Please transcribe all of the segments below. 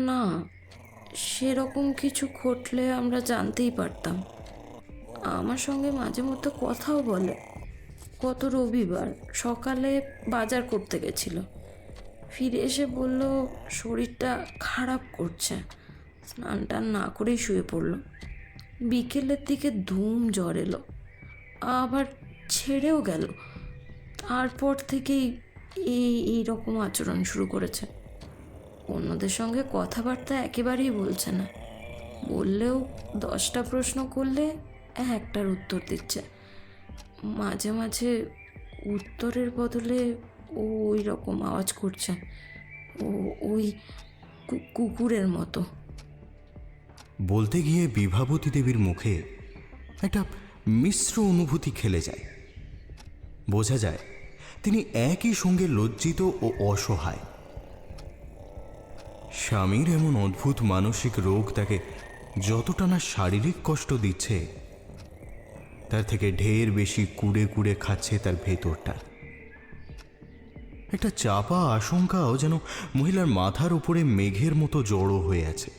না, সেরকম কিছু ঘটলে আমরা জানতেই পারতাম। আমার সঙ্গে মাঝে মধ্যে কথাও বলে। গত রবিবার সকালে বাজার করতে গেছিল, ফিরে এসে বলল শরীরটা খারাপ করছে, স্নান টান না করেই শুয়ে পড়ল। বিকেলের দিকে ধুম জ্বর এলো, আবার ছেড়েও গেল। তারপর থেকেই এই রকম আচরণ শুরু করেছে। অন্যদের সঙ্গে কথাবার্তা একেবারেই বলছে না, বললেও 10টা প্রশ্ন করলে একটার উত্তর দিচ্ছে। মাঝে মাঝে উত্তরের বদলে ওই রকম আওয়াজ করছে, ওই কুকুরের মতো। বলতে গিয়ে বিভাবতী দেবীর মুখে একটা মিশ্র অনুভূতি খেলে যায়। বোঝা যায় তিনি একই সঙ্গে লজ্জিত ও অসহায়। স্বামীর এমন অদ্ভুত মানসিক রোগ তাকে যতটা না শারীরিক কষ্ট দিচ্ছে, তার থেকে ঢের বেশি কুড়ে কুড়ে খাচ্ছে তার ভেতরটা। একটা চাপা আশঙ্কাও যেন মহিলার মাথার উপরে মেঘের মতো জড়ো হয়ে আছে।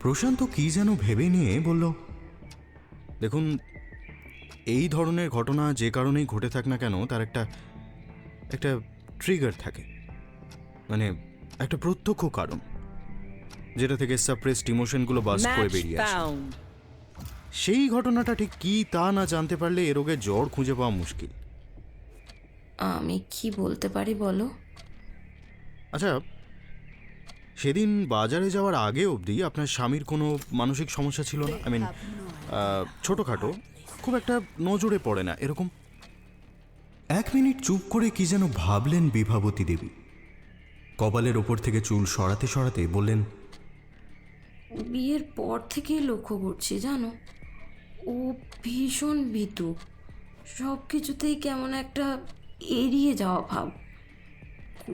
প্রশান্ত কি যেন ভেবে নিয়ে বলল, দেখুন, এই ধরনের ঘটনা যে কারণেই ঘটে থাক না কেন, তার একটা ট্রিগার থাকে, মানে একটা প্রত্যক্ষ কারণ, যেটা থেকে সাপ্রেসড ইমোশনগুলো বাস্ট করে বেরিয়ে আসে। সেই ঘটনাটা ঠিক কি তা না জানতে পারলে এ রোগের জড় খুঁজে পাওয়া মুশকিল। আমি কি বলতে পারি বলো? আচ্ছা, সেদিন বাজারে যাওয়ার আগে অবধি আপনার স্বামীর কোনো মানসিক সমস্যা ছিল না? ছোটোখাটো, খুব একটা নজরে পড়ে না এরকম? 1 মিনিট চুপ করে কি যেন ভাবলেন বিভাবতী দেবী। কপালের ওপর থেকে চুল সরাতে সরাতে বললেন, বিয়ের পর থেকেই লক্ষ্য করছি, জানো, ও ভীষণ ভীতু। সব কিছুতেই কেমন একটা এড়িয়ে যাওয়া ভাব।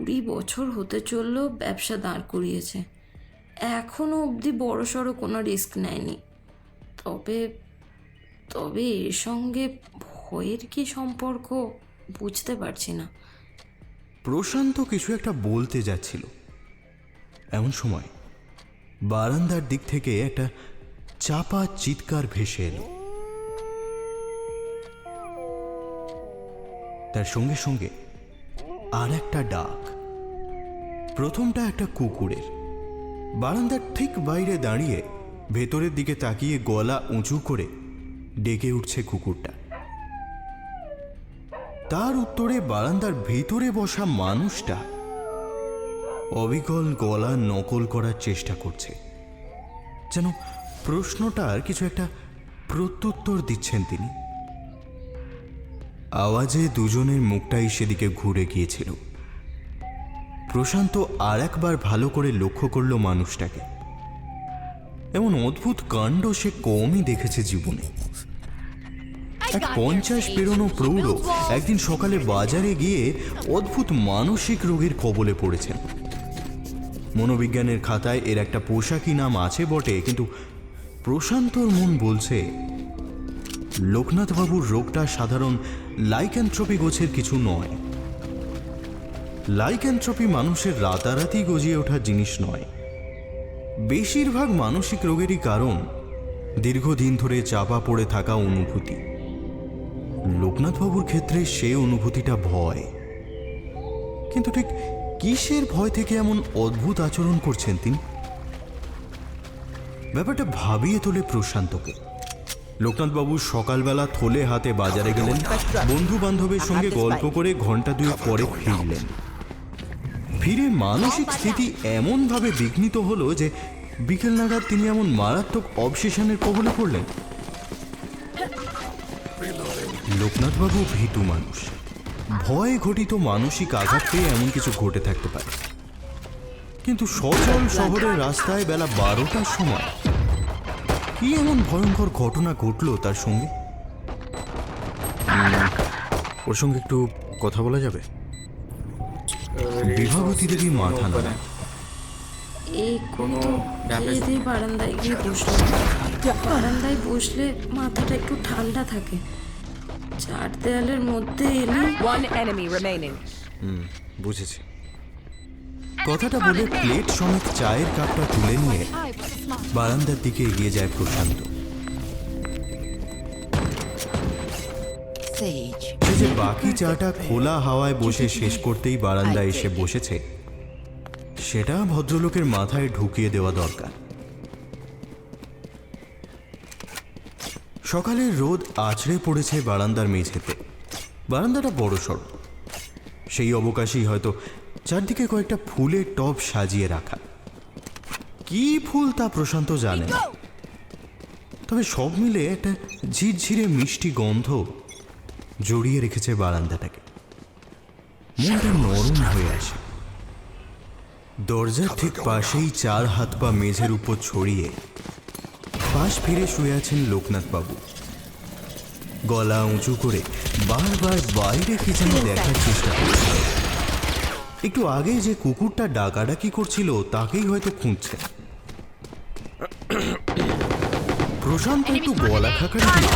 20 বছর হতে চলল ব্যবসা দাঁড় করিয়েছে, এখনও অবধি বড়সড় কোনো রিস্ক নেয়নি। তবে তবে এর সঙ্গে ভয়ের কি সম্পর্ক বুঝতে পারছি না। প্রশান্ত কিছু একটা বলতে যাচ্ছিল, এমন সময় বারান্দার দিক থেকে একটা চাপা চিৎকার ভেসে এলো। তার সঙ্গে সঙ্গে আর একটা ডাক। প্রথমটা একটা কুকুরের। বারান্দার ঠিক বাইরে দাঁড়িয়ে ভেতরের দিকে তাকিয়ে গলা উঁচু করে ডেকে উঠছে কুকুরটা। তার উত্তরে বারান্দার ভিতরে বসা মানুষটা অবিকল গলা নকল করার চেষ্টা করছে, যেন প্রশ্নটার কিছু একটা প্রত্যুত্তর দিচ্ছেন তিনি। আওয়াজে দুজনের মুখটাই সেদিকে ঘুরে গিয়েছিল। প্রশান্ত আর একবার ভালো করে লক্ষ্য করল মানুষটাকে। এমন অদ্ভুত কাণ্ড সে কমই দেখেছে জীবনে। এক 50 পেরোনো প্রৌঢ় একদিন সকালে বাজারে গিয়ে অদ্ভুত মানসিক রোগের কবলে পড়েছেন। মনোবিজ্ঞানের খাতায় এর একটা পোশাকি নাম আছে বটে, কিন্তু প্রশান্তর মন বলছে লোকনাথবাবুর রোগটা সাধারণ লাইক্যান্থ্রপি গোছের কিছু নয়। লাইক্যান্থ্রপি মানুষের রাতারাতি গজিয়ে ওঠা জিনিস নয়। বেশিরভাগ মানসিক রোগেরই কারণ দীর্ঘদিন ধরে চাপা পড়ে থাকা অনুভূতি। লোকনাথবাবুর ক্ষেত্রে সে অনুভূতিটা ভয়। কিন্তু ঠিক কিসের ভয় থেকে এমন অদ্ভুত আচরণ করছেন তিনি? ব্যাপারটা ভাবিয়ে তোলে প্রশান্তকে। লোকনাথবাবু সকালবেলা থলে হাতে বাজারে গেলেন, বন্ধু বান্ধবের সঙ্গে গল্প করে ঘন্টা 2 পরে ফিরলেন। ফিরে মানসিক স্থিতি এমনভাবে বিঘ্নিত হলো যে বিকেল নাগাদ তিনি এমন মারাত্মক অবসেশনের কবলে পড়লেন। লোকনাথবাবু ভীতু মানুষ। ভয় ঘটিত মানসিক আঘাত পেয়ে এমন কিছু ঘটে থাকতে পারে, কিন্তু সচল শহরের রাস্তায় বেলা 12টার সময় কি এমন ভয়ঙ্কর ঘটনা ঘটলো তার সঙ্গে? ওর সঙ্গে একটু কথা বলা যাবে? বিভাবতী দেবী মাথা নাড়ান। বারান্দায় গিয়ে বসলো। বারান্দায় বসলে মাথাটা একটু ঠান্ডা থাকে। 4 দেয়ালের মধ্যে এলে One enemy remaining. বুঝেছি। কথাটা বলে প্লেট সমেত চায়ের কাপটা তুলে নিয়ে বারান্দার দিকে এগিয়ে যায় প্রশান্ত। সে যে বাকি চাটা খোলা হাওয়ায় বসে শেষ করতেই বারান্দায় এসে বসেছে, সেটা ভদ্রলোকের মাথায় ঢুকিয়ে দেওয়া দরকার। সকালের রোদ আছড়ে পড়েছে বারান্দার মেঝেতে। বারান্দাটা বড় সড়, সেই অবকাশেই হয়তো চারদিকে কয়েকটা ফুলের টব সাজিয়ে রাখা। কি ফুল তা প্রশান্ত জানে না, তবে সব মিলে একটা ঝিরঝিরে মিষ্টি গন্ধ জড়িয়ে রেখেছে বারান্দাটাকে। মনটা নরম হয়ে আসে। দরজার ঠিক পাশেই 4 হাত পা মেঝের উপর ছড়িয়ে পাশ ফিরে শুয়ে আছেন লোকনাথ বাবু। গলা উঁচু করে বারবার বাইরে কি যেন দেখার চেষ্টা করছে। একটু আগে যে কুকুরটা ডাকাডাকি করছিল তাকেই হয়তো খুঁজছে। প্রশান্ত একটু গলা খাকারি দিয়ে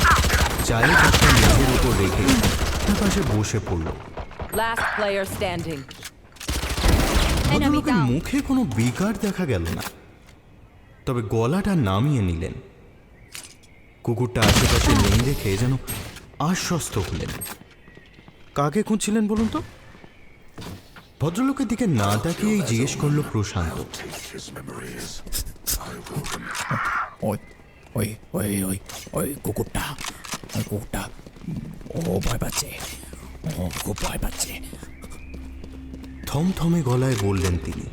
চায়ের কাপটা মেঝের উপর রেখে তার পাশে বসে পড়ল। ভদ্রলোকের মুখে কোনো বিকার দেখা গেল না, তবে গলাটা নামিয়ে নিলেন। কুকুরটা আশেপাশে নেই দেখে যেন আশ্বস্ত হলেন। কাকে খুঁজছিলেন বলুন তো? ভদ্রলোকের দিকে না তাকিয়েই জিজ্ঞেস করল প্রশান্ত। ওই কুকুরটা ও ভয় পাচ্ছে, ও খুব ভয় পাচ্ছে। থমথমে গলায় বললেন তিনি।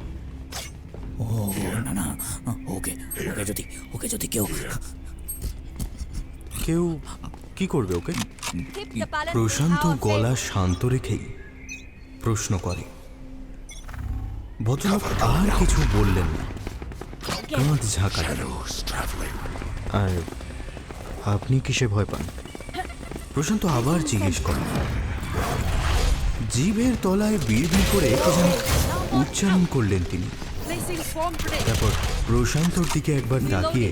ও না, ওকে যদি কেউ কি করবে ওকে? প্রশান্ত গলা শান্ত রেখেই প্রশ্ন করে। ভদ্রলোক আর কিছু বললেন না, কাঁধ ঝাঁকা দিল। আর আপনি কিসে ভয় পান? প্রশান্ত আবার জিজ্ঞেস করেন। জিভের তলায় বিড়বিড় করে যেন উচ্চারণ করলেন তিনি। তারপর প্রশান্তর দিকে একবার তাকিয়ে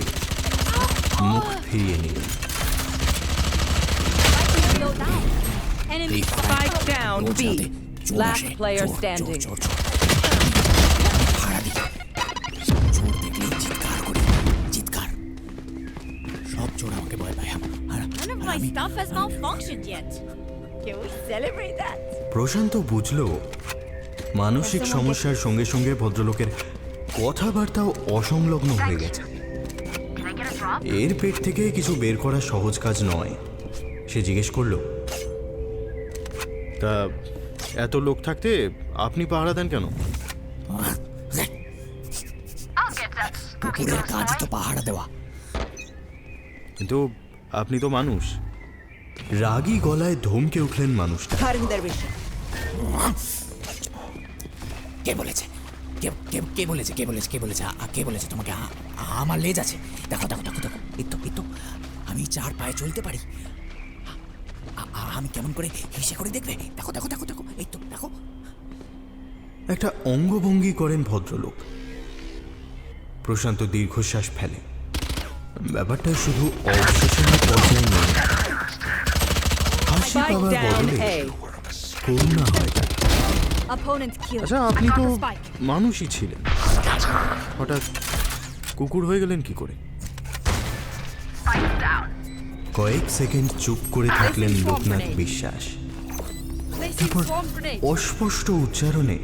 মুখ ফিরিয়ে নিলেন। Spike down B. Last player standing. চিৎকার সব চোর আমাকে ভয় পায়। None of my stuff has malfunctioned yet. Can we celebrate that? প্রশান্ত বুঝল মানসিক সমস্যার সঙ্গে সঙ্গে ভদ্রলোকের কথাবার্তাও অসংলগ্ন হয়ে গেছে। এর পেট থেকে কিছু বের করা সহজ কাজ নয়। সে জিজ্ঞেস করল, তা এত লোক থাকতে আপনি পাহারা দেন কেন? কুকুরের কাজ তো পাহারা দেওয়া। কিন্তু আপনি তো মানুষ। রাগী গলায় ধমকে উঠলেন মানুষটা। কে বলেছে তোমাকে আমার লেজ আছে? দেখো এই তো আমি 4 পায়ে চলতে পারি। আমি কেমন করে হিসে করে দেখবে? দেখো এই তো দেখো। একটা অঙ্গভঙ্গি করেন ভদ্রলোক। প্রশান্ত দীর্ঘশ্বাস ফেলে। ব্যাপারটা শুধু অবসেশনের পর্যায়ে নেই, হাসি পাওয়ার বদলে করুণা হয়। আচ্ছা, আপনি তো মানুষই ছিলেন, হঠাৎ কুকুর হয়ে গেলেন কি করে? কয়েক সেকেন্ড চুপ করে থাকলেন লোকনাথ বিশ্বাস। তারপর অস্পষ্ট উচ্চারণে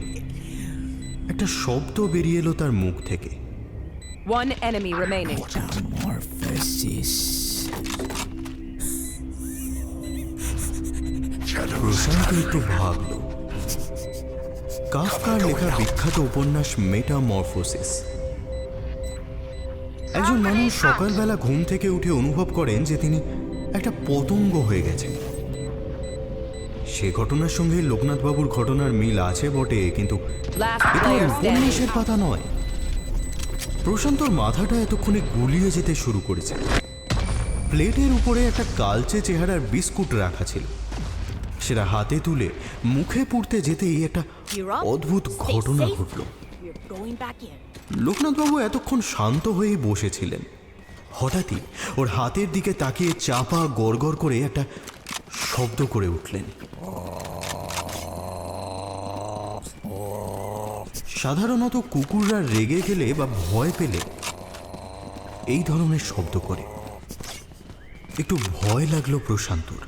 একটা শব্দ বেরিয়ে এলো তার মুখ থেকে। One enemy remaining. প্রশান্ত একটু ভাবল। কাফকার লেখা বিখ্যাত উপন্যাস মেটামরফোসিস। একজন মানুষ সকালবেলা ঘুম থেকে উঠে অনুভব করেন যে তিনি একটা পতঙ্গ হয়ে গেছেন। সে ঘটনার সঙ্গে লোকনাথবাবুর ঘটনার মিল আছে বটে, কিন্তু এটা উপন্যাসের পাতা নয়। প্রশান্তর মাথাটা এতক্ষণে গুলিয়ে যেতে শুরু করেছে। প্লেটের উপরে একটা কালচে চেহারার বিস্কুট রাখা ছিল। সেটা হাতে তুলে মুখে পুড়তে যেতেই একটা অদ্ভুত ঘটনা ঘটল। লোকনাথবাবু এতক্ষণ শান্ত হয়েই বসেছিলেন। হঠাৎই ওর হাতের দিকে তাকিয়ে চাপা গড়গড় করে একটা শব্দ করে উঠলেন। সাধারণত কুকুররা রেগে গেলে বা ভয় পেলে এই ধরনের শব্দ করে। একটু ভয় লাগলো প্রশান্তর।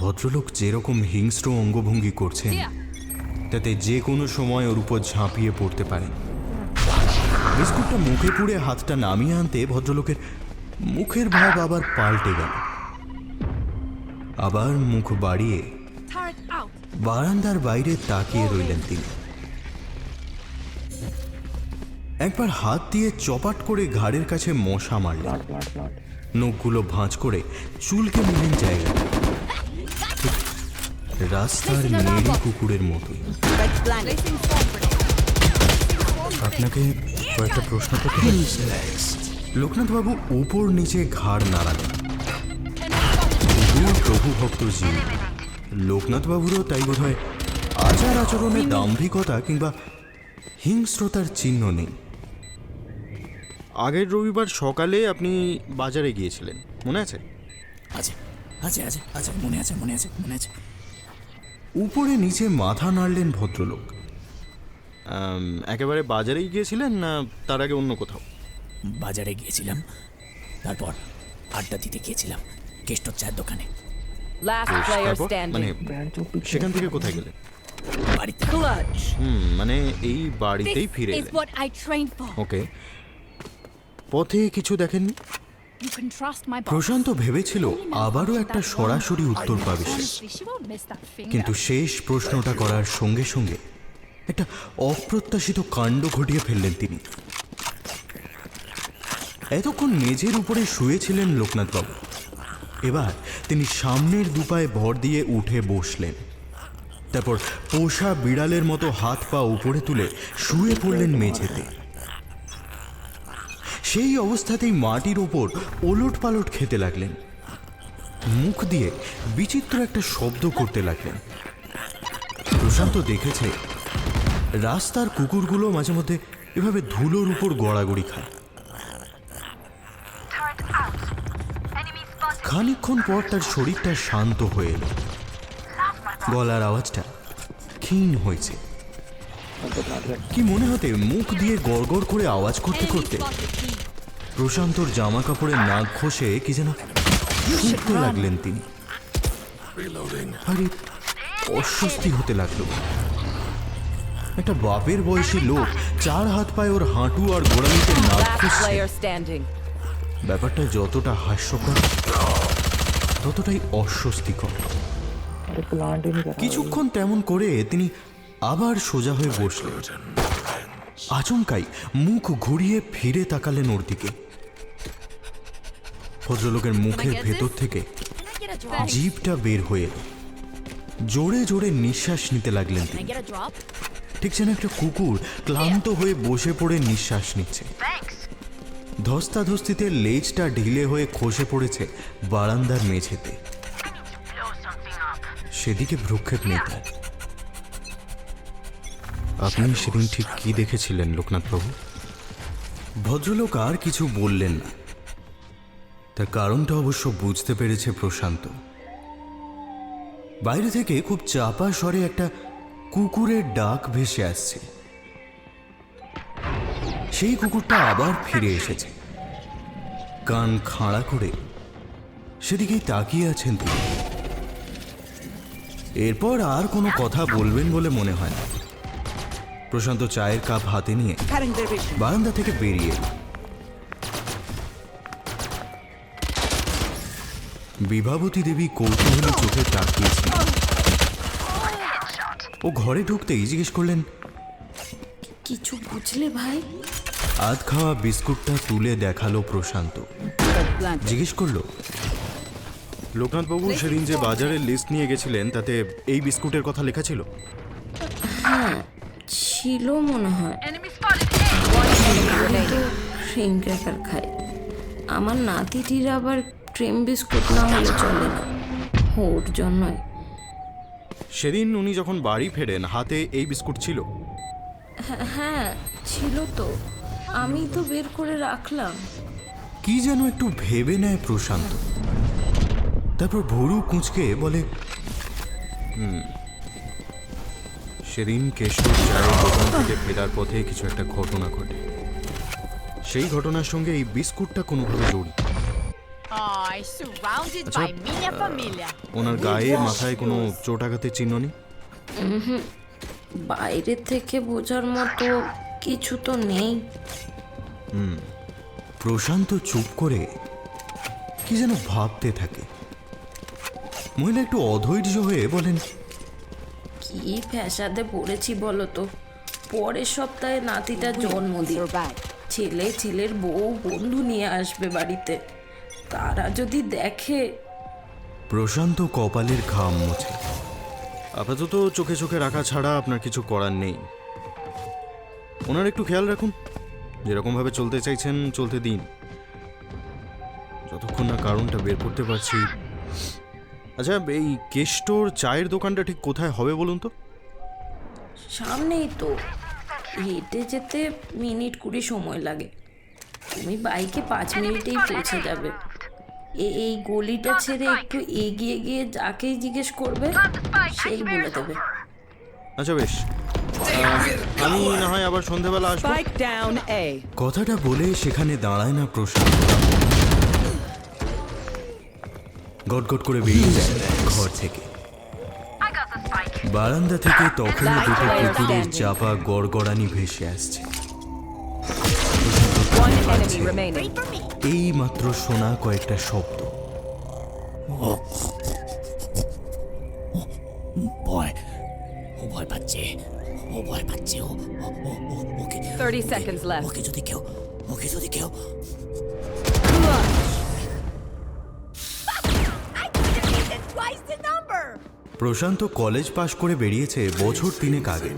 ভদ্রলোক যেরকম হিংস্র অঙ্গভঙ্গি করছেন তাতে যে কোনো সময় ওর উপর ঝাঁপিয়ে পড়তে পারেন। বিস্কুটটা মুখে পুড়ে হাতটা নামিয়ে আনতে ভদ্রলোকের মুখের ভাব আবার পাল্টে গেল। আবার মুখ বাড়িয়ে Turret out. বারান্দার বাইরে তাকিয়ে রইলেন তিনি। একবার হাত দিয়ে চপাট করে ঘাড়ের কাছে মশা মারলেন, নখগুলো ভাঁজ করে চুলকে নিলেন জায়গায়, রাস্তার নেড়ি কুকুরের মতোই। Placing swarm grenade. আপনাকে কয়েকটা প্রশ্ন করতে পারি? লোকনাথবাবু উপর নিচে ঘাড় নাড়ালেন। কুকুর প্রভু ভক্ত জীব, লোকনাথবাবুরও তাই বোধ হয় আচার আচরণে দাম্ভিকতা কিংবা হিংস্রতার চিহ্ন নেই। আগের রবিবার সকালে আপনি বাজারে গিয়েছিলেন, মনে আছে? আছে আছে আছে আছে মনে আছে মনে আছে মনে আছে। উপরে নিচে মাথা নাড়লেন ভদ্রলোক। একেবারে বাজারেই গিয়েছিলেন না তার আগে অন্য কোথাও? বাজারে গিয়েছিলাম, তারপর আড্ডা দিতে গিয়েছিলাম কেষ্টর চায়ের দোকানে। Last player তারপর মানে standing. সেখান থেকে কোথায় গেলেন? বাড়িতে Clutch. মানে এই বাড়িতেই This ফিরে is এলেন। what I trained for. ওকে, পথে কিছু দেখেননি? You can trust my boss. প্রশান্ত ভেবেছিল আবারও একটা সরাসরি উত্তর পাবে সে, Honestly, she won't miss that finger. কিন্তু শেষ প্রশ্নটা করার সঙ্গে সঙ্গে একটা অপ্রত্যাশিত কাণ্ড ঘটিয়ে ফেললেন তিনি। এতক্ষণ মেঝের উপরে শুয়েছিলেন লোকনাথবাবু, এবার তিনি সামনের দুপায়ে ভর দিয়ে উঠে বসলেন। তারপর পোষা বিড়ালের মতো হাত পা উপরে তুলে শুয়ে পড়লেন মেঝেতে। সেই অবস্থাতেই মাটির ওপর ওলট পালট খেতে লাগলেন, মুখ দিয়ে বিচিত্র একটা শব্দ করতে লাগলেন। প্রশান্ত দেখেছে রাস্তার কুকুরগুলো মাঝে মধ্যে এভাবে ধুলোর উপর গড়াগড়ি খায়। খানিকক্ষণ পর তার শরীরটা শান্ত হয়ে এলো, গলার আওয়াজটা ক্ষীণ হয়েছে। কি মনে হতে মুখ দিয়ে গড়গড় করে আওয়াজ করতে করতে প্রশান্তর জামা কাপড়ের নাক ঘষে কি যেন শুকতে লাগলেন তিনি। আরে অস্বস্তি হতে লাগলো। একটা বাপের বয়সী লোক 4 হাত পায়ে ওর হাঁটু আর গোড়ালিতে নাক Last ঘষছে। player standing. ব্যাপারটা যতটা হাস্যকর ততটাই অস্বস্তিকর। কিছুক্ষণ তেমন করে তিনি আবার সোজা হয়ে বসলেন। আচমকাই মুখ ঘুরিয়ে ফিরে তাকালেন ওর দিকে। ভদ্রলোকের মুখের ভেতর থেকে Can I get a drop? জিভটা বের হয়ে এলো। জোরে জোরে নিঃশ্বাস নিতে লাগলেন Can I তিনি, get a drop? ঠিক যেন একটা কুকুর ক্লান্ত হয়ে বসে পড়ে নিঃশ্বাস নিচ্ছে। ধস্তাধস্তিতে লেজটা ঢিলে হয়ে খসে পড়েছে বারান্দার মেঝেতে। সেদিকে ভ্রুক্ষেপ নেই তার। আপনি সেদিন ঠিক কি দেখেছিলেন লোকনাথবাবু? ভদ্রলোক আর কিছু বললেন না। তার কারণটা অবশ্য বুঝতে পেরেছে প্রশান্ত। বাইরে থেকে খুব চাপা স্বরে একটা কুকুরের ডাক ভেসে আসছে। সেই কুকুরটা আবার ফিরে এসেছে, কান খাড়া করে সেদিকেই তাকিয়ে আছেন তিনি। এরপর আর কোনো কথা বলবেন বলে মনে হয় না। প্রশান্ত চায়ের কাপ হাতে নিয়ে বারান্দা থেকে বেরিয়ে এল। বিভাবতী দেবী কৌতূহলী চোখে তাকিয়েছিলেন। ও ঘরে ঢুকতেই জিজ্ঞেস করলেন, কিছু বুঝলে ভাই? আধ খাওয়া বিস্কুটটা তুলে দেখালো প্রশান্ত। জিজ্ঞেস করলো, লোকনাথবাবু সেদিন যে বাজারের লিস্ট নিয়ে গেছিলেন তাতে এই বিস্কুটের কথা লেখা ছিল? হ্যাঁ ছিল মনে হয়। আমি তো ক্রিম ক্র্যাকার খাই। আমার নাতিটির আবার ক্রিম বিস্কুট না হলে চলে না, ওর জন্যই। সেদিন উনি যখন বাড়ি ফেরেন হাতে এই বিস্কুট ছিল? হ্যাঁ ছিল তো, আমি তো বের করে রাখলাম। কি যেন একটু ভেবে নেয় প্রশান্ত, তারপর ভুরু কুঁচকে বলে, সেদিন কেষ্টর চায়ের দোকান থেকে ফেরার পথে কিছু একটা ঘটনা ঘটে। সেই ঘটনার সঙ্গে এই বিস্কুটটা কোনোভাবে জড়িত। Oh, he's surrounded আচ্ছা, by minha família. ওনার গায়ে মাথায় কোনো চোট আঘাতের চিহ্ন নেই? বাইরে থেকে বোঝার মতো কিছু তো নেই। প্রশান্ত চুপ করে কি যেন ভাবতে থাকে। মহিলা একটু অধৈর্য হয়ে বলেন, কি ফ্যাসাদে পড়েছি বলো তো। পরের সপ্তাহে নাতিটার জন্মদিন। ছেলে ছেলের বউ বন্ধু নিয়ে আসবে বাড়িতে। তারা যদি দেখে। প্রশান্ত কপালের ঘাম মোছে। আপাতত চোখে চোখে রাখা ছাড়া আপনার কিছু করার নেই। ওনার একটু খেয়াল রাখুন, যেরকমভাবে চলতে চাইছেন চলতে দিন, যতক্ষণ না কারণটা বের করতে পারছি। আচ্ছা, এই কেষ্টর চায়ের দোকানটা ঠিক কোথায় হবে বলুন তো? সামনেই তো, হেঁটে যেতে মিনিট 20 সময় লাগে। তুমি বাইকে 5 মিনিটেই পৌঁছে যাবে। এই গলিটা ছেড়ে একটু এগিয়ে গিয়ে যাকেই জিজ্ঞেস করবে সেই বলে দেবে। আচ্ছা বেশ, আমি না হয় আবার সন্ধ্যাবেলা আসবো। Spike down A. কথাটা বলে সেখানে দাঁড়ায় না প্রশান্ত, গটগট করে বেরিয়ে যায় ঘর থেকে। বারান্দা থেকে তখন দুটো কুকুরের চাপা গড়গড়ানি ভেসে আসছে। One enemy remaining. For me. এই মাত্র শোনা কয়েকটা শব্দ। ভয়, ও ভয় পাচ্ছে, ও ভয় পাচ্ছে, ওকে 30 seconds left. ওকে যদি কেউ, ওকে যদি কেউ I could have beaten twice the number. Prasanta college pass করে বেরিয়েছে বছর 3 আগে।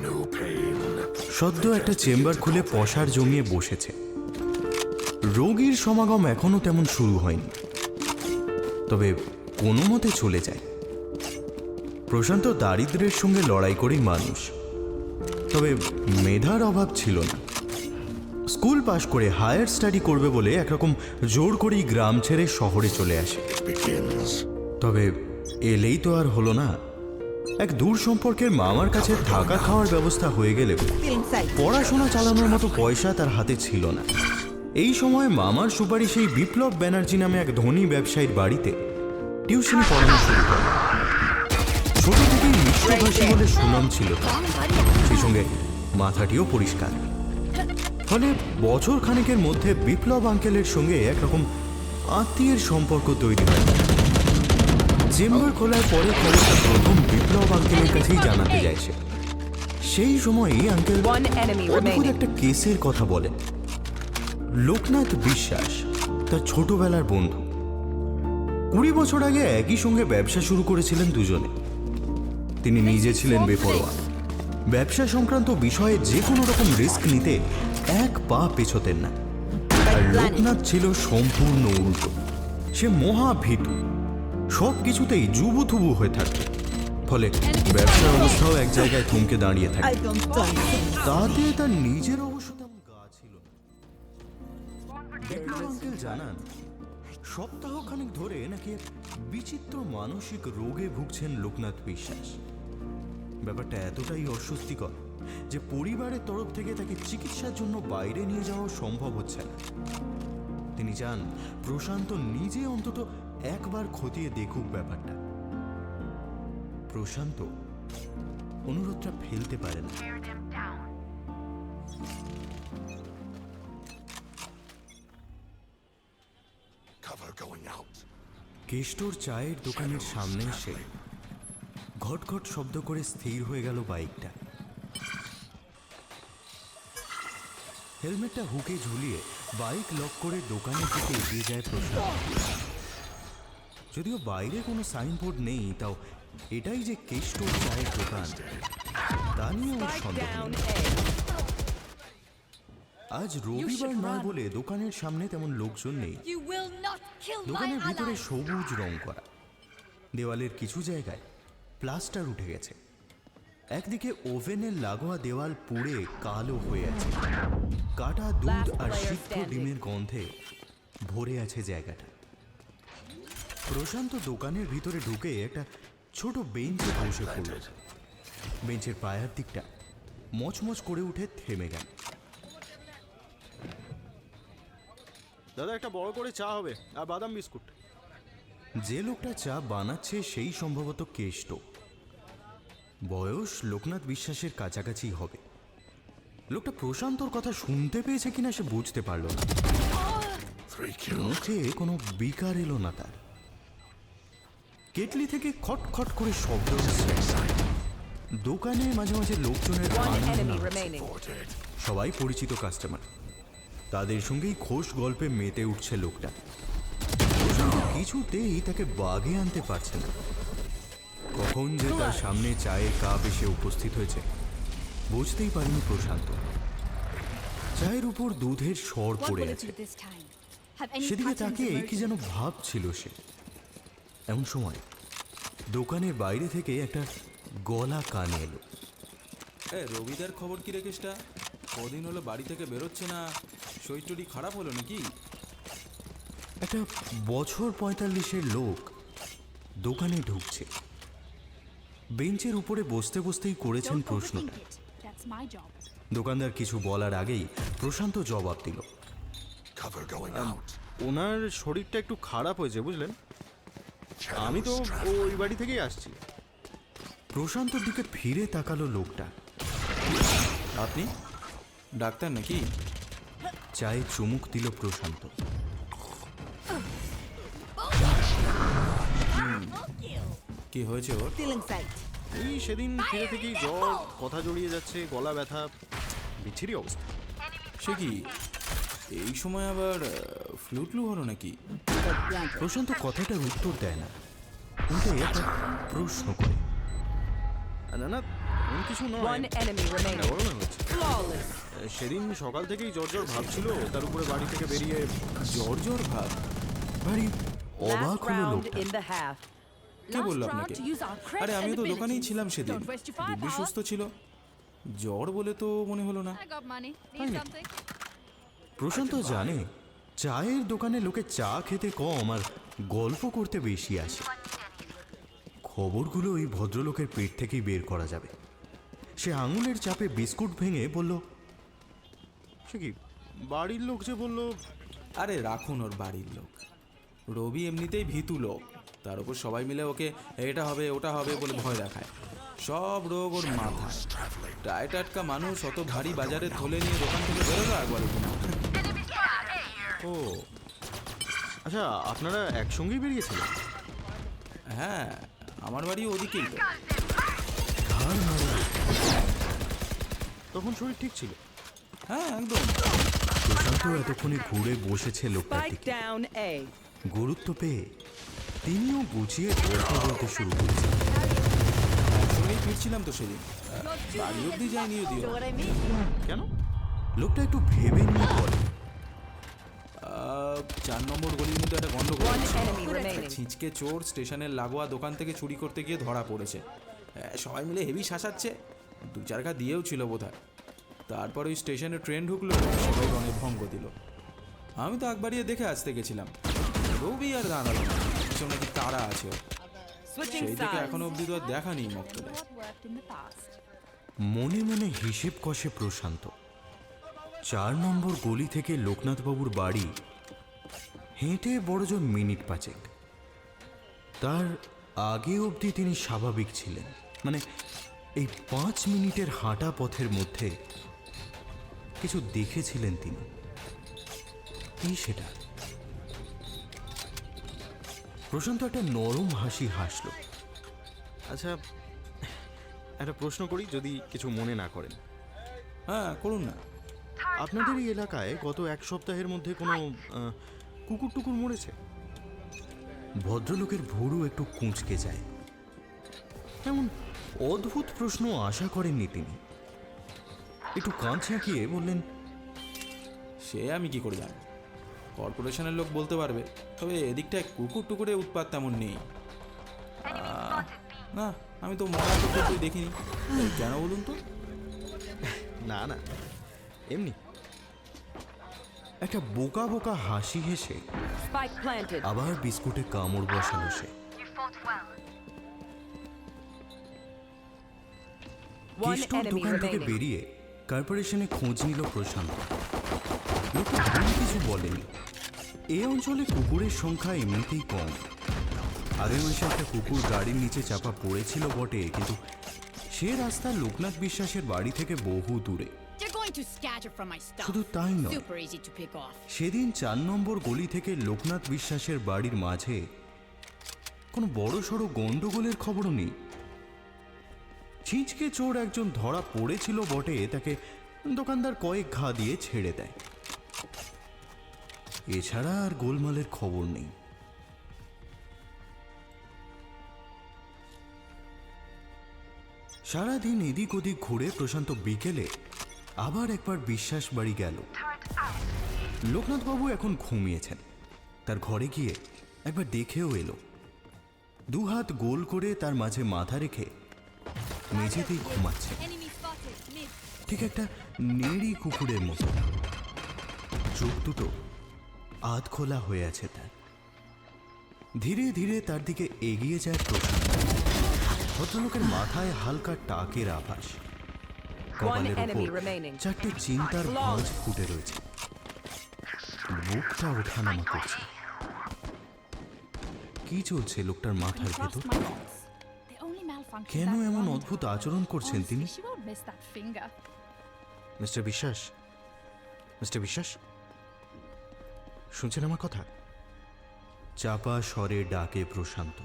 সদ্য একটা চেম্বার খুলে পসার জমিয়ে বসেছে। রোগীর সমাগম এখনো তেমন শুরু হয়নি, তবে কোনো মতে চলে যায়। প্রশান্ত দারিদ্র্যের সঙ্গে লড়াই করেই মানুষ, তবে মেধার অভাব ছিল না। স্কুল পাশ করে হায়ার স্টাডি করবে বলে একরকম জোর করেই গ্রাম ছেড়ে শহরে চলে আসে। তবে এলেই তো আর হলো না। এক দূর সম্পর্কের মামার কাছে থাকা খাওয়ার ব্যবস্থা হয়ে গেলেও পড়াশোনা চালানোর মতো পয়সা তার হাতে ছিল না। এই সময় মামার সুপারিশেই বিপ্লব ব্যানার্জি নামে এক ধনী ব্যবসায়ীর বাড়িতে টিউশন পড়ানো শুরু করে। ছোট থেকেই মিষ্টভাষী বলে সুনাম ছিল তার, সেই সঙ্গে মাথাটিও পরিষ্কার। ফলে বছর খানেকের মধ্যে বিপ্লব আঙ্কেলের সঙ্গে একরকম আত্মীয়ের সম্পর্ক তৈরি হয়। চেম্বার খোলার পরে খবরটা প্রথম বিপ্লব আঙ্কেলের কাছেই জানাতে যায় সে। সেই সময়ই আঙ্কেল One enemy অদ্ভুত remaining. একটা কেসের কথা বলেন। লোকনাথ বিশ্বাস তার ছোটবেলার বন্ধু। 20 বছর আগে একই সঙ্গে ব্যবসা শুরু করেছিলেন দুজনে। তিনি নিজে ছিলেন বেপরোয়া। ব্যবসা সংক্রান্ত বিষয়ে যে কোনো রকম রিস্ক নিতে এক পা পেছোতেন না। আর লোকনাথ ছিল সম্পূর্ণ উল্টো। সে মহাভীতু, সব কিছুতেই জুবুথুবু হয়ে থাকত। ফলে ব্যবসার অবস্থাও এক জায়গায় থমকে দাঁড়িয়ে থাকে। তাতে তার নিজের অবশ্য তেমন গা ছিল না। বিপ্লব আঙ্কেল জানান, সপ্তাহখানেক ধরে নাকি এক বিচিত্র মানসিক রোগে ভুগছেন লোকনাথ বিশ্বাস। ব্যাপারটা এতটাই অস্বস্তিকর যে পরিবারের তরফ থেকে তাকে চিকিৎসার জন্য বাইরে নিয়ে যাওয়া সম্ভব হচ্ছে না। তিনি চান প্রশান্ত নিজে অন্তত একবার খতিয়ে দেখুক ব্যাপারটা। প্রশান্ত অনুরোধটা ফেলতে পারে না। কেষ্টর চায়ের দোকানের সামনে এসে ঘটঘট শব্দ করে স্থির হয়ে গেল বাইকটা। হেলমেটটা হুকে ঝুলিয়ে বাইক লক করে দোকানের দিকে এগিয়ে যায় প্রশান্ত। যদিও বাইরে কোনো সাইনবোর্ড নেই, তাও এটাই যে কেষ্টর চায়ের দোকান তা নিয়ে ওর সন্দেহ নেই। আজ রবিবার নয় বলে দোকানের সামনে তেমন লোকজন নেই। You will not kill my দোকানের ভিতরে ally. সবুজ রং করা, দেওয়ালের কিছু জায়গায় প্লাস্টার উঠে গেছে। একদিকে ওভেনের লাগোয়া দেওয়াল পুড়ে কালো হয়ে আছে। কাটা দুধ আর সিদ্ধ ডিমের গন্ধে ভরে আছে জায়গাটা। প্রশান্ত দোকানের ভিতরে ঢুকে একটা ছোট বেঞ্চে বসে পড়ল। বেঞ্চের পায়ের দিকটা মচমচ করে উঠে থেমে গেল। দাদা একটা বড় করে চা হবে আর বাদাম বিস্কুট। যে লোকটা চা বানাচ্ছে সেই সম্ভবত কেষ্ট। বয়স লোকনাথ বিশ্বাসের কাছাকাছি হবে। লোকটা প্রশান্তর কথা শুনতে পেয়েছে কিনা সে বুঝতে পারল না। মুখে কোনো বিকার এলো না তার। কেটলি থেকে খটখট করে শব্দ হচ্ছে। দোকানে মাঝে মাঝে লোকজনের One আনাগোনা enemy হচ্ছে। remaining. সবাই পরিচিত কাস্টমার। তাদের সঙ্গেই খোশ গল্পে মেতে উঠছে লোকটা। প্রশান্ত কিছুতেই তাকে বাগে আনতে পারছে না। কখন যে তার সামনে চায়ের কাপ এসে উপস্থিত হয়েছে বুঝতেই পারেনি প্রশান্ত। চায়ের উপর দুধের সর What পড়ে will it আছে। do this time? Have any সেদিকে patterns তাকে কি emerged? যেন ভাবছিল সে। এমন সময় দোকানের বাইরে থেকে একটা গলা কানে এলো। রবিদার খবর কি রেখেছটা? কদিন হলো বাড়ি থেকে বেরোচ্ছে না, শরীর খারাপ হলো নাকি? একটা বছর 45-এর লোক দোকানে ঢুকছে। বেঞ্চের উপরে বসতে বসতেই করেছেন Don't প্রশ্নটা। overthink it. That's my job. দোকানদার কিছু বলার আগেই প্রশান্ত জবাব দিল। ওনার শরীরটা একটু খারাপ হয়েছে বুঝলেন, আমি তো ওই বাড়ি থেকেই আসছি। প্রশান্তর দিকে ফিরে তাকালো লোকটা। আপনি ডাক্তার নাকি? চায়ে চুমুক দিল প্রশান্ত। কি হয়েছে ওর? এই সেদিন ফিরে থেকেই জ্বর, কথা জড়িয়ে যাচ্ছে, গলা ব্যথা, বিচ্ছিরি অবস্থা। সে কি এই সময় আবার ফ্লু হলো নাকি? প্রশান্ত কথাটার উত্তর দেয় না, উল্টে একটা প্রশ্ন করে। না না এমন কিছু নয়, One enemy remaining. গরমে হচ্ছে। Flawless. সেদিন সকাল থেকেই জ্বর জ্বর ভাবছিল, তার উপরে বাড়ি থেকে বেরিয়ে জ্বর ভাব? ভারী অবাক Last হলো round লোকটা। in the half. কে বললো আপনাকে? to use our credit আরে আমি and তো দোকানেই abilities. ছিলাম সেদিন, Don't waste your দিব্যি firepower. সুস্থ ছিল, জ্বর বলে তো মনে হলো না। I got money. Fine. Need something? প্রশান্ত জানে চায়ের দোকানে লোকে চা খেতে কম আর গল্প করতে বেশি আসে। খবরগুলো ওই ভদ্রলোকের পেট থেকেই বের করা যাবে। সে আঙুলের চাপে বিস্কুট ভেঙে বলল, সে কি বাড়ির লোক যে বলল। আরে রাখুন ওর বাড়ির লোক, রবি এমনিতেই ভীতু লোক, তার উপর সবাই মিলে ওকে এটা হবে ওটা হবে বলে ভয় দেখায়। সব রোগ ওর মাথায়। টাটকা মানুষ অত ভারী বাজারে থলে নিয়ে দোকান থেকে বেরোলো একবারে কিনা। ও আচ্ছা, আপনারা একসঙ্গেই বেরিয়েছিলেন? হ্যাঁ, আমার বাড়ি ওদিকেই তো। ধার মারল। তখন শরীর ঠিক ছিল? হ্যাঁ একদম। প্রশান্ত এতক্ষণে ঘুরে বসেছে লোকটার Spike দিকে। down A. গুরুত্ব পেয়ে তিনিও গুছিয়ে গল্প বলতে শুরু করেছেন। একসঙ্গেই ফিরছিলাম তো সেদিন, বাড়ি অব্দি যায়নি যদিও। Know what I mean? কেন? লোকটা একটু ভেবে নিয়ে বলে, 4 নম্বর গলির মধ্যে একটা গন্ডগোল One হচ্ছে। enemy remaining. ছিঁচকে চোর স্টেশনের লাগোয়া দোকান থেকে চুরি করতে গিয়ে ধরা পড়েছে। সবাই মিলে হেভি শাসাচ্ছে, 2-4 ঘা দিয়েও ছিল বোধহয়। তারপর ওই স্টেশনে ট্রেন ঢুকলো, সবাই রঙে ভঙ্গ দিল। আমি তো একবারিয়ে দেখে আসতে গেছিলাম, রবি আর দাঁড়ালো না, কিছু নাকি তারা আছে ওর। Switching সেই থেকে sides. এখনো অব্দি তো আর দেখা নেই মক্তলে। What worked in the past? মনে মনে হিসেব কষে প্রশান্ত। 4 নম্বর গলি থেকে লোকনাথবাবুর বাড়ি হেঁটে বড়জোর মিনিট 5। তার আগে অবধি তিনি স্বাভাবিক ছিলেন, মানে এই 5 মিনিটের হাঁটা পথের মধ্যে কিছু দেখেছিলেন তিনি। কি সেটা? প্রশান্ত একটা নরম হাসি হাসল। আচ্ছা একটা প্রশ্ন করি, যদি কিছু মনে না করেন। হ্যাঁ করুন না। আপনাদের এই এলাকায় গত 1 সপ্তাহের মধ্যে কোনো কুকুর টুকুর মরেছে? ভদ্রলোকের ভুরু একটু কুঁচকে যায়। এমন অদ্ভুত প্রশ্ন আশা করেননি তিনি। একটু কাঁচ ঝাঁকিয়ে বললেন, সে আমি কি করে জানি, কর্পোরেশনের লোক বলতে পারবে, তবে এদিকটায় কুকুর টুকুরের উৎপাত তেমন নেই। না, আমি তো মরা কুকুর দেখিনি। কেন বলুন তো? না না এমনি। একটা বোকা বোকা হাসি হেসে Spike planted. আবার বিস্কুটে কামড় বসালো সে। One কেষ্টর enemy দোকান থেকে remaining. বেরিয়ে কর্পোরেশনে খোঁজ নিল প্রশান্ত। লোকটা ভুল কিছু বলেনি। এই অঞ্চলে কুকুরের সংখ্যা এমনিতেই কম। আগের মাসে একটা কুকুর গাড়ির নিচে চাপা পড়েছিল বটে, কিন্তু সে রাস্তা লোকনাথ বিশ্বাসের বাড়ি থেকে বহু দূরে। They're going to scatter from my stuff. শুধু তাই নয়, Super easy to pick off. সেদিন 4 নম্বর গলি থেকে লোকনাথ বিশ্বাসের বাড়ির মাঝে কোনো বড় সড়ো গন্ডগোলের খবরও নেই। ছিঁচকে চোর একজন ধরা পড়েছিল বটে, তাকে দোকানদার কয়েক ঘা দিয়ে ছেড়ে দেয়। এছাড়া আর গোলমালের খবর নেই। সারাদিন এদিক ওদিক ঘুরে প্রশান্ত বিকেলে আবার একবার বিশ্বাস বাড়ি গেল। লোকনাথবাবু এখন ঘুমিয়েছেন। তার ঘরে গিয়ে একবার দেখেও এলো। দুহাত গোল করে তার মাঝে মাথা রেখে মেঝেতেই ঘুমাচ্ছে, Enemy spotted. Miss. ঠিক একটা নেড়ি কুকুরের মতো। চোখ দুটো আধ খোলা হয়ে আছে তার। ধীরে ধীরে তার দিকে এগিয়ে যায় প্রশান্ত। ভদ্রলোকের মাথায় হালকা টাকের আভাস। কপালের enemy উপর remaining. 4টে চিন্তার ভাঁজ ফুটে রয়েছে। বুকটা ওঠানামা করছে। কি চলছে লোকটার মাথার ভেতর? Trust my boss. They only malfunction কেন that এমন one অদ্ভুত time. আচরণ করছেন তিনি? Honestly, she won't miss that finger. Mister বিশ্বাস, মিস্টার বিশ্বাস, শুনছেন আমার কথা? চাপা স্বরে ডাকে প্রশান্ত।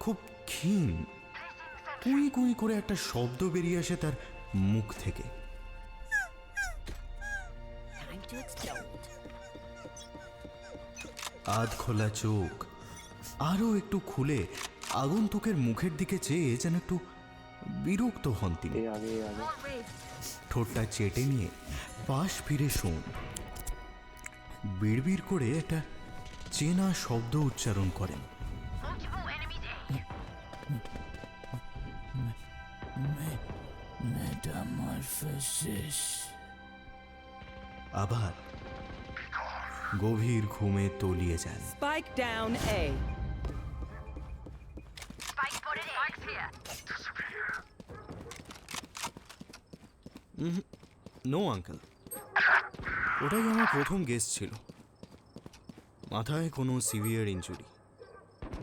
খুব ক্ষীণ কুই কুই করে একটা শব্দ বেরিয়ে আসে তার মুখ থেকে। Time to explode. আধ খোলা চোখ আরো একটু খুলে আগন্তুকের মুখের দিকে চেয়ে যেন একটু বিরক্ত হন তিনি। ঠোঁটটা চেটে নিয়ে পাশ ফিরে শোন। বিড়বিড় করে একটা চেনা শব্দ উচ্চারণ করেন। আবার গভীর ঘুমে তলিয়ে যান। Spike down A. No uncle, ওটাই আমার প্রথম গেস ছিল। মাথায় কোনো সিভিয়ার ইনজুরি,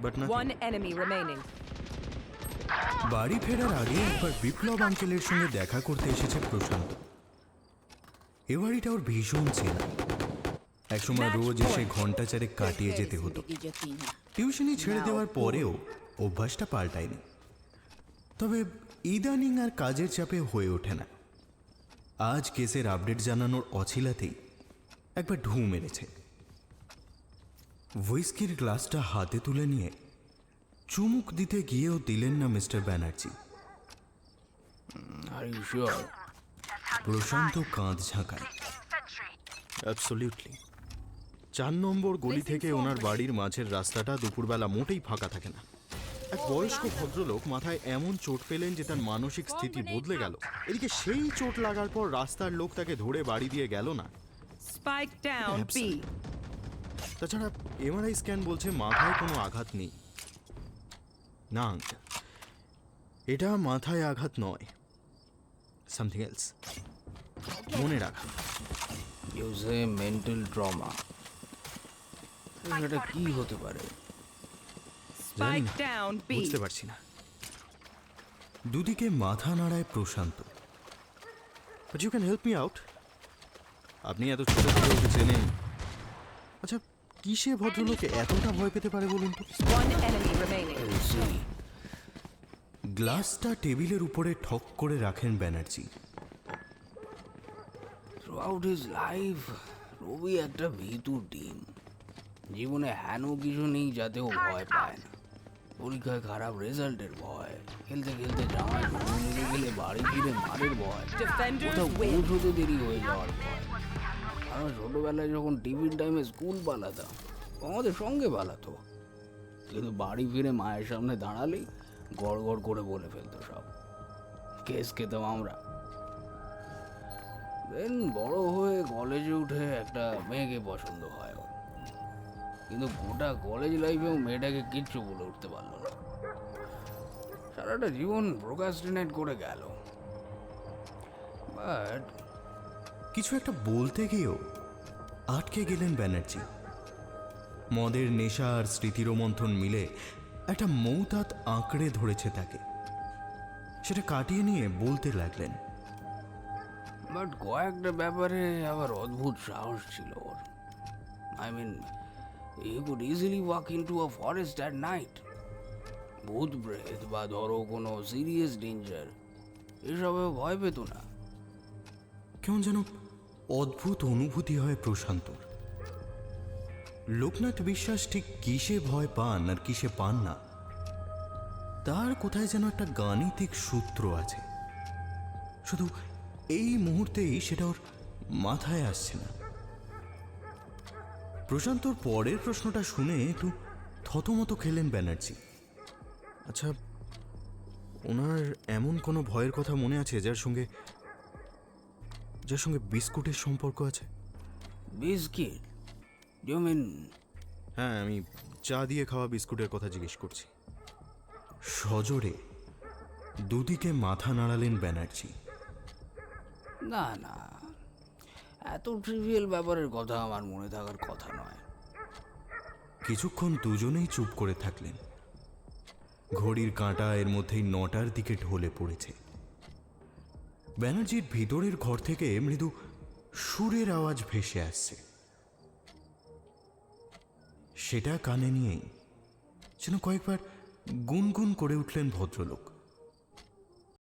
বাট না। One enemy remaining. বাড়ি ফেরার আগে একবার বিপ্লব আঙ্কেলের সঙ্গে দেখা করতে এসেছে প্রশান্ত। এ বাড়িটা ওর ভীষণ চেনা। একসময় রোজ এসে ঘন্টা চারেক কাটিয়ে যেতে হতো। টিউশনি ছেড়ে দেওয়ার পরেও অভ্যাসটা পাল্টায়নি। তবে ইদানিং আর কাজের চাপে হয়ে ওঠে না। আজ কেসের আপডেট জানানোর অছিলাতেই একবার ঢু মেরেছে। হুইস্কির গ্লাসটা হাতে তুলে নিয়ে চুমুক দিতে গিয়েও দিলেন না মিস্টার ব্যানার্জি। প্রশান্ত কাঁধ ঝাঁকায়। অ্যাবসলিউটলি। 4 নম্বর গলি থেকে ওনার বাড়ির মাঝের রাস্তাটা দুপুরবেলা মোটেই ফাঁকা থাকে না। এক বয়স্ক ভদ্রলোক মাথায় এমন চোট পেলেন যে তার মানসিক স্থিতি বদলে গেল। এদিকে সেই চোট লাগার পর রাস্তার লোক তাকে ধরে বাড়ি দিয়ে গেল না। Spike down B. তাছাড়া এমআরআই স্ক্যান বলছে মাথায় কোনো আঘাত নেই। না আঙ্কেল, এটা মাথায় আঘাত নয়, সামথিং এলস। মনে রাখুন। ইউজে মেন্টাল ট্রমা। এটা কি হতে পারে? জানি Spike না, down B. বুঝতে পারছি না। দুদিকে মাথা নাড়ায় Prasanta. But you can help me out. আপনি এত ছোট থেকে ওকে চেনেন। আচ্ছা, কিসে ভদ্রলোকে এতটা ভয় পেতে পারে বলুন তো? One enemy remaining. গ্লাসটা টেবিলের উপরে ঠক করে রাখেন ব্যানার্জি। থ্রুআউট হিজ লাইফ রবি একটা ভীতু ডিম। জীবনে হেন কিছু নেই যাতে ও ভয় পায় না। পরীক্ষায় খারাপ রেজাল্টের ভয়, খেলতে খেলতে জামায় ঘুম লেগে গেলে বাড়ি ফিরে মারের ভয়, Defenders কোথাও win. পৌঁছতে দেরি হয়ে যাওয়ার ভয়। আমরা ছোটবেলায় যখন টিফিন টাইমে স্কুল পালাতাম, ও আমাদের সঙ্গে পালাতো, কিন্তু বাড়ি ফিরে মায়ের সামনে দাঁড়ালেই গড় গড় করে বলে ফেলতো সব। কেস খেতাম আমরা। দেন বড় হয়ে কলেজে উঠে একটা মেয়েকে পছন্দ হয় ওর, কিন্তু গোটা কলেজ লাইফেও মেয়েটাকে কিচ্ছু বলে উঠতে পারলো না। সারাটা জীবন প্রোকাস্টিনেট করে গেল। বাট কিছু একটা বলতে গিয়েও আটকে গেলেন ব্যানার্জি। মদের নেশা আর স্মৃতিরোমন্থন মিলে একটা মৌতাত আঁকড়ে ধরেছে তাকে। সেটা কাটিয়ে নিয়ে বলতে লাগলেন, কয়েকটা ব্যাপারে আবার অদ্ভুত সাহস ছিল ওর। I mean, he could easily walk into a forest at night. ভূত প্রেত বা ধরো কোনো সিরিয়াস ডেঞ্জার, এসবেও ভয় পেত না। কেমন যেন অদ্ভুত অনুভূতি হয় প্রশান্তর। লোকনাথ বিশ্বাস ঠিক কিসে ভয় পান আর কিসে পান না, তার কোথায় যেন একটা গাণিতিক সূত্র আছে। শুধু এই মুহূর্তেই সেটা ওর মাথায় আসছে না। প্রশান্তর পরের প্রশ্নটা শুনে একটু থতমত খেলেন ব্যানার্জি। আচ্ছা, ওনার এমন কোনো ভয়ের কথা মনে আছে যার সঙ্গে বিস্কুটের সম্পর্ক আছে? বিস্কিট? You mean? হ্যাঁ, আমি চা দিয়ে খাওয়া বিস্কুটের কথা জিজ্ঞেস করছি। সজোরে দুদিকে মাথা নাড়ালেন ব্যানার্জি। না না, এত ট্রিভিয়াল ব্যাপারের কথা আমার মনে থাকার কথা নয়। কিছুক্ষণ দুজনেই চুপ করে থাকলেন। ঘড়ির কাঁটা এর মধ্যেই 9টার দিকে ঢলে পড়েছে। ব্যানার্জির ভিতরের ঘর থেকে মৃদু সুরের আওয়াজ ভেসে আসছে। সেটা কানে নিয়েই যেন কয়েকবার গুনগুন করে উঠলেন ভদ্রলোক।